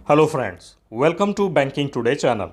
Hello friends, welcome to banking today channel.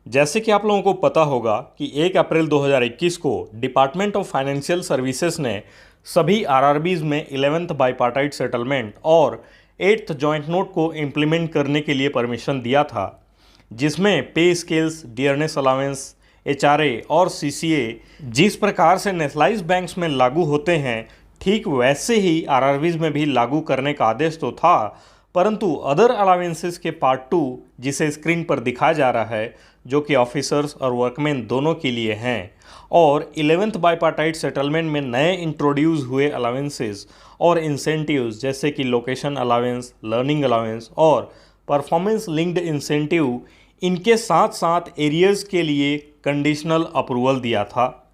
जैसे कि आप लोगों को पता होगा कि 1 अप्रैल 2021 को डिपार्टमेंट ऑफ फाइनेंशियल सर्विसेज ने सभी आरआरबीज में 11th बाईपार्टाइट सेटलमेंट और 8th जॉइंट नोट को इम्प्लीमेंट करने के लिए परमिशन दिया था, जिसमें पे स्केल्स, डियरनेस अलाउंस, एचआरए और सीसीए जिस प्रकार से नेशनलाइज्ड बैंक्स में लागू होते हैं, ठीक वैसे ही आरआरबीज में भी लागू करने का आदेश तो था, परंतु अदर अलाउंसेस के पार्ट 2 जिसे स्क्रीन पर दिखाया जा रहा है, जो कि ऑफिसर्स और वर्कमैन दोनों के लिए हैं, और 11th बाईपार्टाइट सेटलमेंट में नए इंट्रोड्यूस हुए अलाउंसेस और इंसेंटिव्स जैसे कि लोकेशन अलाउंस, लर्निंग अलाउंस और परफॉर्मेंस लिंक्ड इंसेंटिव, इनके साथ साथ एरियर्स के लिए कंडीशनल अप्रूवल दिया था।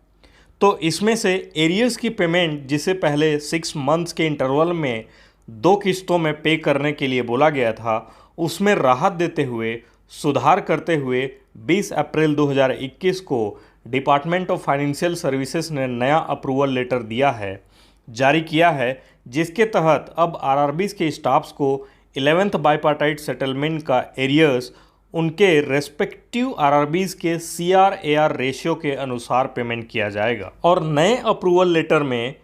तो इसमें से एरियर्स की पेमेंट जिसे पहले 6 मंथ्स के इंटरवल में 2 किस्तों में पे करने के लिए बोला गया था, उसमें राहत देते हुए, सुधार करते हुए 20 अप्रैल 2021 को डिपार्टमेंट ऑफ फाइनेंशियल सर्विसेज ने नया अप्रूवल लेटर दिया है, जारी किया है, जिसके तहत अब आरआरबीज के स्टाफ्स को 11th बाईपार्टाइट सेटलमेंट का एरियर्स उनके रेस्पेक्टिव आरआरबीज के सीआर-एआर रेशियो के अनुसार पेमेंट किया जाएगा। और नए अप्रूवल लेटर में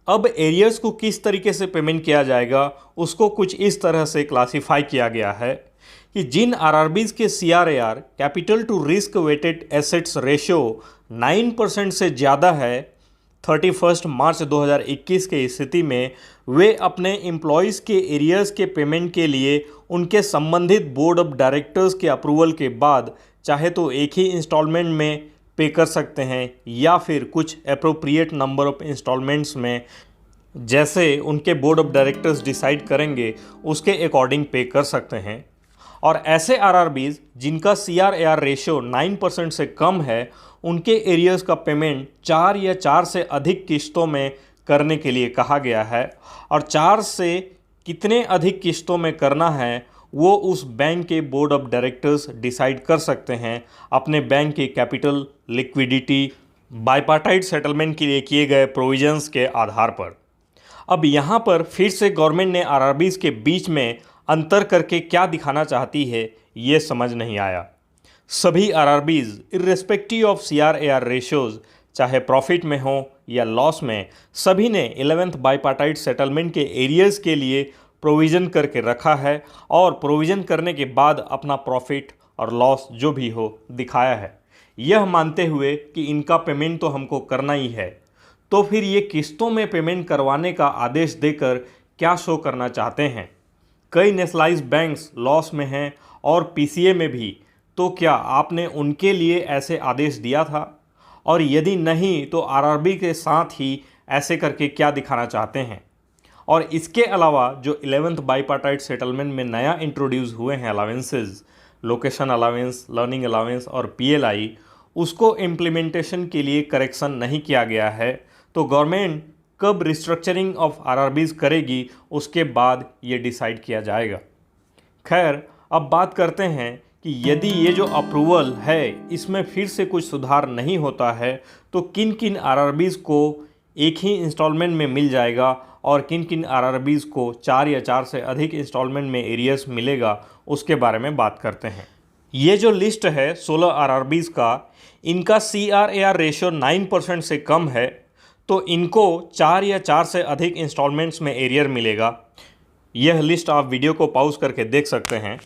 अब एरियर्स को किस तरीके से पेमेंट किया जाएगा, उसको कुछ इस तरह से क्लासिफाई किया गया है कि जिन आरआरबीज के CRAR capital to risk weighted assets ratio 9% से ज़्यादा है 31 मार्च 2021 के स्थिति में, वे अपने एम्प्लॉयज़ के एरियर्स के पेमेंट के लिए उनके संबंधित बोर्ड ऑफ डायरेक्टर्स के अप्रूवल के बाद चाहे तो एक ही इंस्टॉलमेंट में पे कर सकते हैं या फिर कुछ अप्रोप्रिएट नंबर ऑफ इंस्टॉलमेंट्स में, जैसे उनके बोर्ड ऑफ डायरेक्टर्स डिसाइड करेंगे उसके अकॉर्डिंग पे कर सकते हैं। और ऐसे आरआरबीज जिनका सीआर-एआर रेशियो 9% से कम है, उनके एरियर्स का पेमेंट 4 या 4 से अधिक किस्तों में करने के लिए कहा गया है। और 4 से कितने अधिक किस्तों में करना है वो उस बैंक के बोर्ड ऑफ डायरेक्टर्स डिसाइड कर सकते हैं अपने बैंक के कैपिटल, लिक्विडिटी, बाईपार्टाइट सेटलमेंट के लिए किए गए प्रोविजंस के आधार पर। अब यहाँ पर फिर से गवर्नमेंट ने आरआरबीज के बीच में अंतर करके क्या दिखाना चाहती है, ये समझ नहीं आया। सभी RRBs irrespective of CR-AR ratios, चाहे प्रॉफिट में हो या लॉस में, सभी ने 11th बाईपार्टाइट सेटलमेंट के एरियर्स के लिए प्रोविज़न करके रखा है और प्रोविज़न करने के बाद अपना प्रॉफिट और लॉस जो भी हो दिखाया है, यह मानते हुए कि इनका पेमेंट तो हमको करना ही है। तो फिर ये किस्तों में पेमेंट करवाने का आदेश देकर क्या शो करना चाहते हैं? कई नेशनलाइज्ड बैंक्स लॉस में हैं और पीसीए में भी, तो क्या आपने उनके लिए ऐसे आदेश दिया था? और यदि नहीं तो आरआरबी के साथ ही ऐसे करके क्या दिखाना चाहते हैं? और इसके अलावा जो 11th बाईपार्टाइट सेटलमेंट में नया इंट्रोड्यूस हुए हैं allowances, location allowance, learning allowance और पीएलआई, उसको इम्प्लीमेंटेशन के लिए करेक्शन नहीं किया गया है। तो गवर्नमेंट कब रिस्ट्रक्चरिंग ऑफ आरआरबीज करेगी, उसके बाद ये डिसाइड किया जाएगा। खैर, अब बात करते हैं कि यदि ये जो अप्रूवल है इसमें फिर से कुछ सुधार नहीं होता है तो किन किन आरआरबीज को एक ही इंस्टॉलमेंट में मिल जाएगा और किन किन आरआरबीज को 4 या 4 से अधिक इंस्टॉलमेंट में एरियर्स मिलेगा, उसके बारे में बात करते हैं। ये जो लिस्ट है 16 आरआरबीज का, इनका सीआर-एआर रेशियो 9% से कम है, तो इनको 4 या 4 से अधिक इंस्टॉलमेंट्स में एरियर मिलेगा। यह लिस्ट आप वीडियो को पॉज करके देख सकते हैं।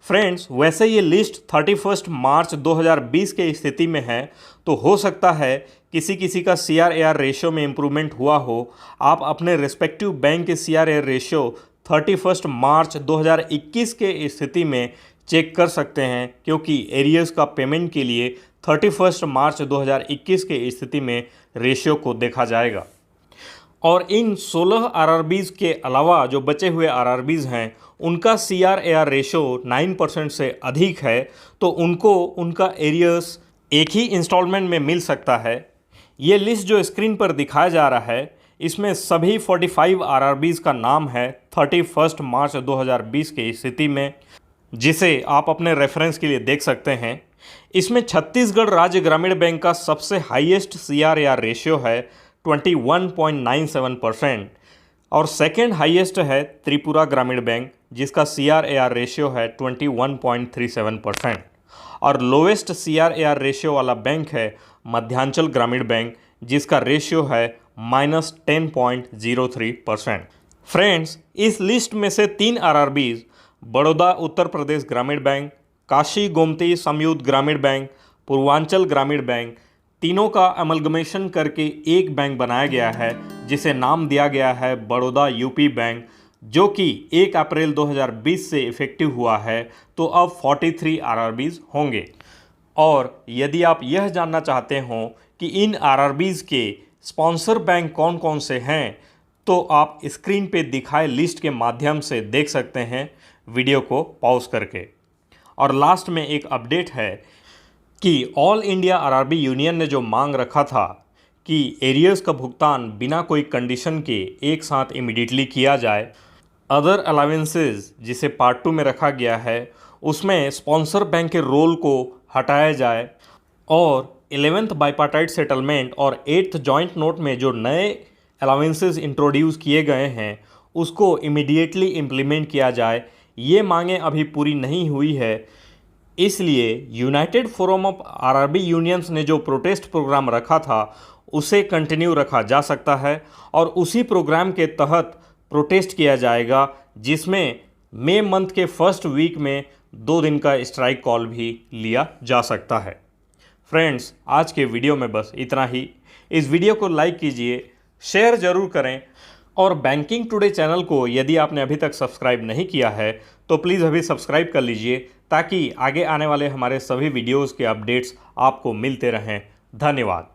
फ्रेंड्स, वैसे ये लिस्ट 31 मार्च 2020 के स्थिति में है, तो हो सकता है किसी किसी का सीआर-एआर रेशियो में इम्प्रूवमेंट हुआ हो। आप अपने रिस्पेक्टिव बैंक के सीआर-एआर रेशियो 31 मार्च 2021 के स्थिति में चेक कर सकते हैं, क्योंकि एरियर्स का पेमेंट के लिए 31 मार्च 2021 के स्थिति में रेशियो को देखा जाएगा। और इन 16 आरआरबीज के अलावा जो बचे हुए आरआरबीज हैं, उनका सीआर-एआर रेशियो 9% से अधिक है, तो उनको उनका एरियर्स एक ही इंस्टॉलमेंट में मिल सकता है। ये लिस्ट जो स्क्रीन पर दिखाया जा रहा है, इसमें सभी 45 आरआरबीज का नाम है 31 मार्च 2020 की स्थिति में, जिसे आप अपने रेफरेंस के लिए देख सकते हैं। इसमें छत्तीसगढ़ राज्य ग्रामीण बैंक का सबसे हाईएस्ट सीआर-एआर रेशियो है 21.97%। और सेकेंड हाईएस्ट है त्रिपुरा ग्रामीण बैंक जिसका CRAR रेशियो है 21.37% और लोवेस्ट CRAR रेशियो वाला बैंक है मध्यांचल ग्रामीण बैंक जिसका रेशियो है -10.03%। फ्रेंड्स, इस लिस्ट में से 3 RRBs बड़ौदा उत्तर प्रदेश ग्रामीण बैंक, काशी गोमती समयुद्ध ग्रामीण बैंक, पूर्वांचल ग्रामीण बैंक, तीनों का अमलगमेशन करके एक बैंक बनाया गया है जिसे नाम दिया गया है बड़ौदा यूपी बैंक, जो कि 1 अप्रैल 2020 से इफेक्टिव हुआ है। तो अब 43 RRBs होंगे। और यदि आप यह जानना चाहते हो कि इन RRBs के स्पॉन्सर बैंक कौन कौन से हैं, तो आप स्क्रीन पे दिखाए लिस्ट के माध्यम से देख सकते हैं वीडियो को पॉज करके। और लास्ट में एक अपडेट है कि ऑल इंडिया RRB यूनियन ने जो मांग रखा था कि एरियर्स का भुगतान बिना कोई कंडीशन के एक साथ इमीडिएटली किया जाए, अदर अलावेंसेस जिसे पार्ट 2 में रखा गया है उसमें स्पॉन्सर बैंक के रोल को हटाया जाए और 11th बाईपार्टाइट सेटलमेंट और 8th जॉइंट नोट में जो नए अलावेंसेस इंट्रोड्यूस किए गए हैं उसको इमीडिएटली इम्प्लीमेंट किया जाए। ये मांगें अभी पूरी नहीं हुई है, इसलिए United forum of RRB unions ने जो प्रोटेस्ट प्रोग्राम रखा था उसे कंटिन्यू रखा जा सकता है और उसी प्रोग्राम के तहत प्रोटेस्ट किया जाएगा, जिसमें मई मंथ के फर्स्ट वीक में 2 दिन का स्ट्राइक कॉल भी लिया जा सकता है। फ्रेंड्स, आज के वीडियो में बस इतना ही। इस वीडियो को लाइक कीजिए, शेयर ज़रूर करें और बैंकिंग टुडे चैनल को यदि आपने अभी तक सब्सक्राइब नहीं किया है तो प्लीज़ अभी सब्सक्राइब कर लीजिए ताकि आगे आने वाले हमारे सभी वीडियोज़ के अपडेट्स आपको मिलते रहें। धन्यवाद।